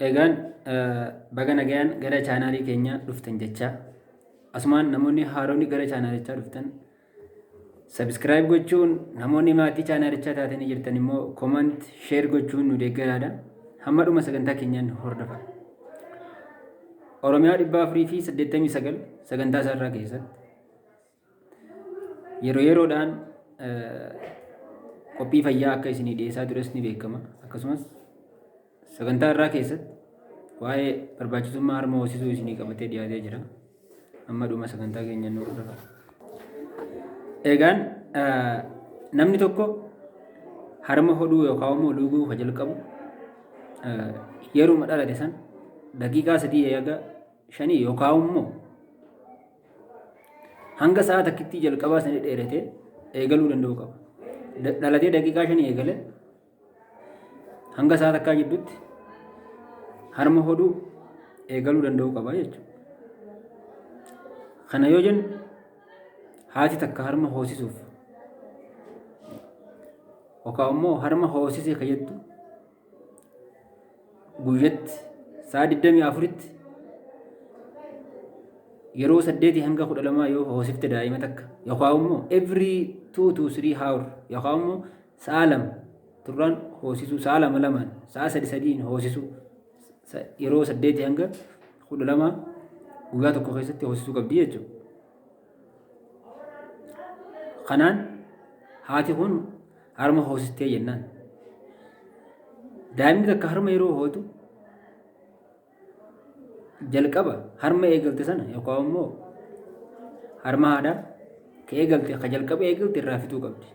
Egaan baga nagaan gara chaanaalii keenya dhuftan jecha asumaan namoonni haaroonni gara chaanaalichaa dhuftan sabskiraayib gochuun namoonni maatii chaanaalichaa taatanii jirtan immoo koomant sheer gochuun nu deeggaraadha. Hamma dhuma sagantaa keenyaan hordofa. Oromiyaa 489 sagantaa isaarraa keessatti yeroodhaan qophii fayyaa akka isinii dhiyeessaa tures ni beekama. Akkasumas sagantaa irraa keessatti waa'ee barbaachisummaa harma hoosisuu isinii qabatee dhiyaatee jira. Amma dhuma sagantaa keenya nu hordofa. Egaan namni tokko harma hodhuu yookaan immoo luuguu kan jalqabu yeruma dhalate san daqiiqaa 3 eega 5 yookaan immoo hanga sa'a takkitti jalqabaa sanii dheeratee eegaluu danda'u qaba. Dhalatee daqiiqaa 5 eegale hanga sa'a takkaa jidduutti harma hodhuu eegaluu danda'u qaba jechuudha. Kana yoo jennu haati takka harma hoosisuuf yookaan immoo harma hoosisee kan jettu guyyaatti sa'a 24tti yeroo 8 hanga 12 yoo hoosifte daa'ima takka yookaan immoo every 2 to 3 hour yookaan immoo sa'a 2 turraan hoosisuu sa'a 2 sa'a 3 hoosisuu yeroo 8 hanga 12 guyyaa tokko keessatti hoosisuu qabdi jechuudha. Kanaan haati kun harma hoosistee jennaan. Daa'imni takka harma yeroo hootu jalqaba harma eegalte sana yookaan immoo harma haadhaa ka eegalte ka jalqaba eegalte irraa fixuu qabdi.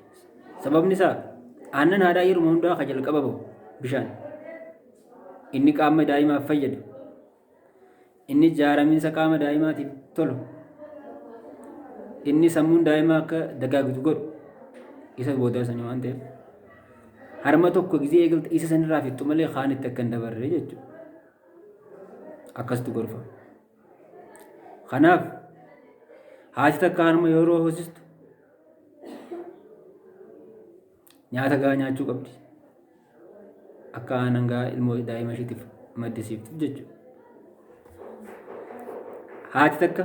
Sababni isaa aannan haadhaa yeroo hundaa ka jalqaba bahu bishaan. Inni qaama daa'imaaf fayyadu. Inni ijaaramiinsa qaama daa'imaatiif tolu. Inni sammuun daa'imaa akka dagaagdu godhu isa booda sanii waan ta'eef harma tokko gizee eegalte isa sanirraa fixu malee kaan itti akka hin dabarre jechuudha. Akkasitti gorfama. Kanaaf haati takka harma yeroo hoosistu nyaata gahaa nyaachuu qabdi. Akka aannan gahaa ilmoo daa'ima isheetiif maddisiiftuuf jechuudha. Haati takka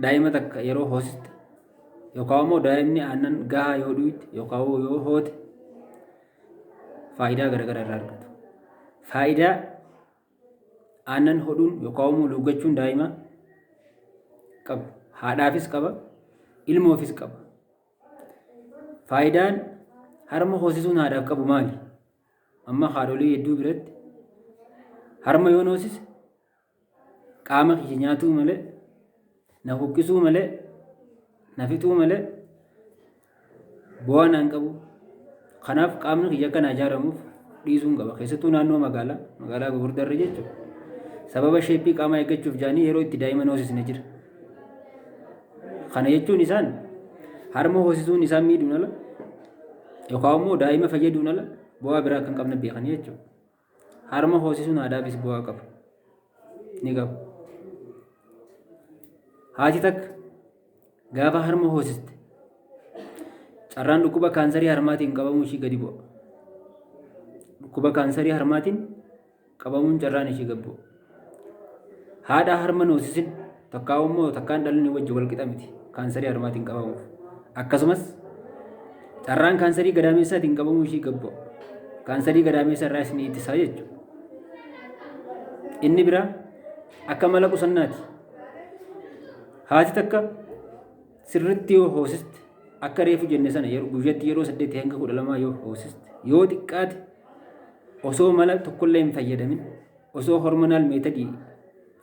daa'ima takka yeroo hoosiste yookaan immoo daa'imni aannan gahaa yoo dhugutte yookaan yoo hoote faayidaa garaagaraa irraa argatu. Faayidaa aannan hodhuun yookaan immoo luugachuun daa'ima qaba. Haadhaafis qaba, ilmoofis qaba. Faayidaan harma hoosisuun haadhaaf qabu maali? Amma haadholii hedduu biratti harma yoo hoosise qaama kiyya nyaatuu malee na huqqisuu malee na fixuu malee bu'aa naan qabu. Kanaaf qaamni kiyya akka na ijaaramuuf dhiisuun qaba. Keessattuu naannoo magaalaa gurguddaa jechuudha. Sababa sheeppii qaamaa eeggachuuf jaanii yeroo itti daa'ima hoosisne jira. Kana jechuun isaan harma hoosisuun isaan miidhuun ala yookaan immoo daa'ima fayyaduun ala bu'aa biraa kan qabne beekanii jechuudha. Harma hoosisuun haadhaafis bu'aa qaba. Ni qaba. Haati takka gaafa harma hoosiste carraan dhukkuba kaansarii harmaatiin qabamuu ishii gadi bu'a. Dhukkuba kaansarii harmaatiin qabamuun carraan ishii gadi bu'a. Haadha harma hoosisin takkaan immoo takkaan dhalli wajji wal qixa miti kaansarii harmaatiin qabamuuf. Akkasumas carraan kaansarii gadaameessaatiin qabamuu ishii gadi bu'a. Kaansarii gadaameessaa irraa isin ittisaa jechuudha. Inni biraa akka mala qusannaati. Haati takka sirriitti yoo hoosiste akka reefu jenne sana guyyaatti yeroo 8 hanga 12 yoo hoosiste yoo xiqqaate osoo mala tokkollee hin fayyadamin osoo hormonaal meetadii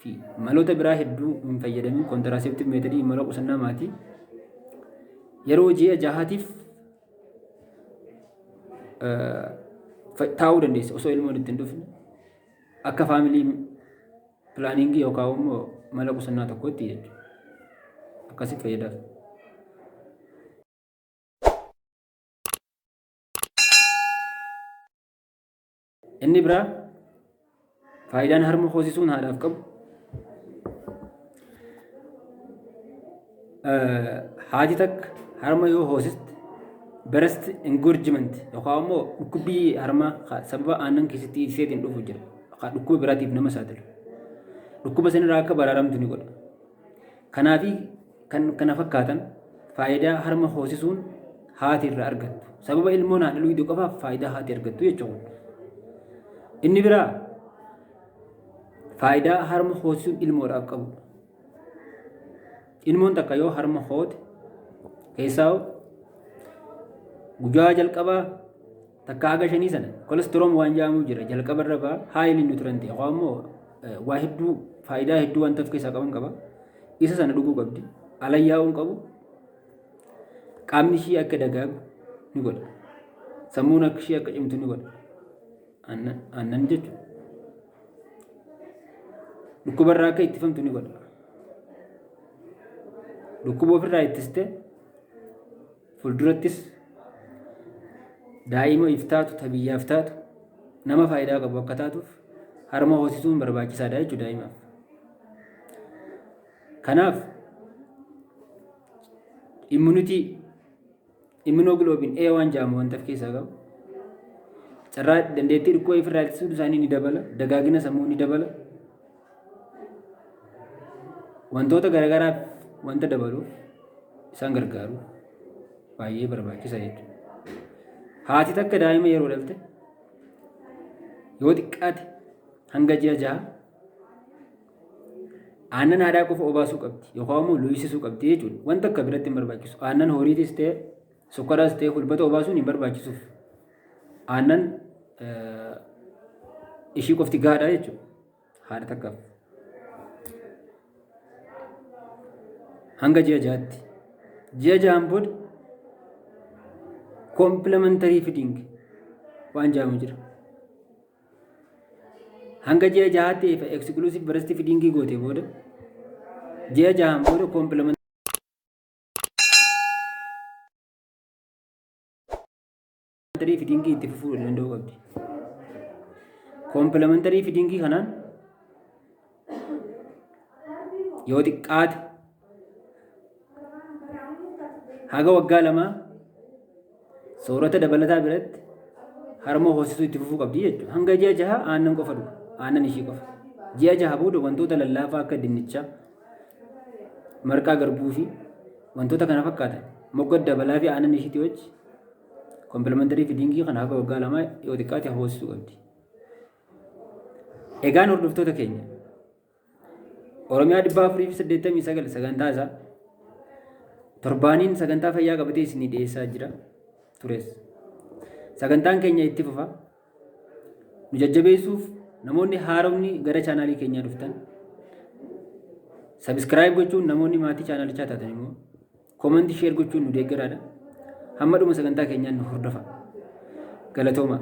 fi maloota biraa hedduu hin fayyadamin kontiraaseeptiiv meetadii mala qusannaa maatii yeroo ji'a jahaatiif taa'uu dandeessa osoo ilmoon itti hin dhufne akka faamilii pilaaniingii yookaan immoo mala qusannaa tokkotti jechuudha. Akkasitti fayyadaaf. Inni biraa faayidaan harma hoosisuun haadhaaf qabu haati takka harma yoo hoosiste breast engorgement yookaan immoo dhukkubii harmaa sababa aannan keessatti dhiiseetiin dhufu jira. Dhukkuba biraatiif nama saaxilu. Dhukkuba sanirraa akka baraaramtu ni godha. Kanaafi kana fakkaatan faayidaa harma hoosisuun haati irraa argattu. Sababa ilmoon haadha dhuguu qofaaf faayidaa haati argattu jechuudha. Inni biraa faayidaa harma hoosisuun ilmoodhaaf qabu. Ilmoon takka yoo harma hoote keessaa guyyaa jalqabaa takka haga 5 sana kolesterool waan jedhamu jira jalqaba irra ba'a haayilii nuutirant yookaan immoo waa hedduu faayidaa hedduu wanta of keessaa qaban qaba. Isa sana dhuguu qabdi. Alayyaa'uun qabu. Qaamni ishii akka dagaagu ni godha. Sammuun akka ishii akka cimtu ni godha. Aannan jechuudha. Dhukkuba irraa akka ittifamtu ni godha. Dhukkuba ofirraa ittiste fuuldurattis daa'ima iftaatu tabiyyaaf taatu nama faayidaa qabu akka taatuuf harma hoosisuun barbaachisaadha jechuudha daa'imaaf. Kanaaf immunoglobin A waan jedhamu wanta of keessaa qabu carraa dandeettii dhukkuba ofirraa ittisuu isaanii ni dabala, dagaagina sammuu ni dabala. Wantoota garaagaraaf wanta dabaluuf isaan gargaaru baay'ee barbaachisaa jechuudha. Haati takka daa'ima yeroo dhalte yoo xiqqaate hanga ji'a 6 aannan haadhaa qofa obaasuu qabdi yookaan immoo luuysisuu qabdi jechuudha. Wanta akka biratti hin barbaachisu. Aannan horiitis ta'e sukkaraas ta'e fulbata obaasuun hin barbaachisuuf. Aannan ishii qofti gaadha jechuudha. Haadha takkaaf. Hanga ji'a 6tti. Ji'a 6 booda complementary feeding waan jedhamu jira. Hanga ji'a 6tti exclusive breast feeding goote booda ji'a 6 booda complementary feeding itti fufuu danda'u qabdi. Complementary feeding kanaan yoo xiqqaate haga waggaa 2 soorata dabalataa biratti harma hoosisuu itti fufuu qabdi jechuudha. Hanga ji'a 6 aannan qofa dhuga. Aannan ishii qofa. Ji'a 6 booda wantoota lallaafaa akka dinnichaa, marqaa garbuu fi wantoota kana fakkaatan mogga dabalaa fi aannan ishiitti wajji complementary feeding kana haga waggaa 2 yoo xiqqaate hoosisuu qabdi. Egaan hordoftoota keenya Oromiyaa 489 sagantaa isaa torbaaniin sagantaa fayyaa qabatee isinii dhiyeessaa jira tures. Sagantaan keenya itti fufa. Nu jajjabeessuuf namoonni haaromni gara chaanaalii keenyaa dhuftan subscribe gochuun namoonni maatii chaanaalichaa taatan immoo comment share gochuun nu deeggaraadha. Hamma dhuma sagantaa keenyaan nu hordofa. Galatooma.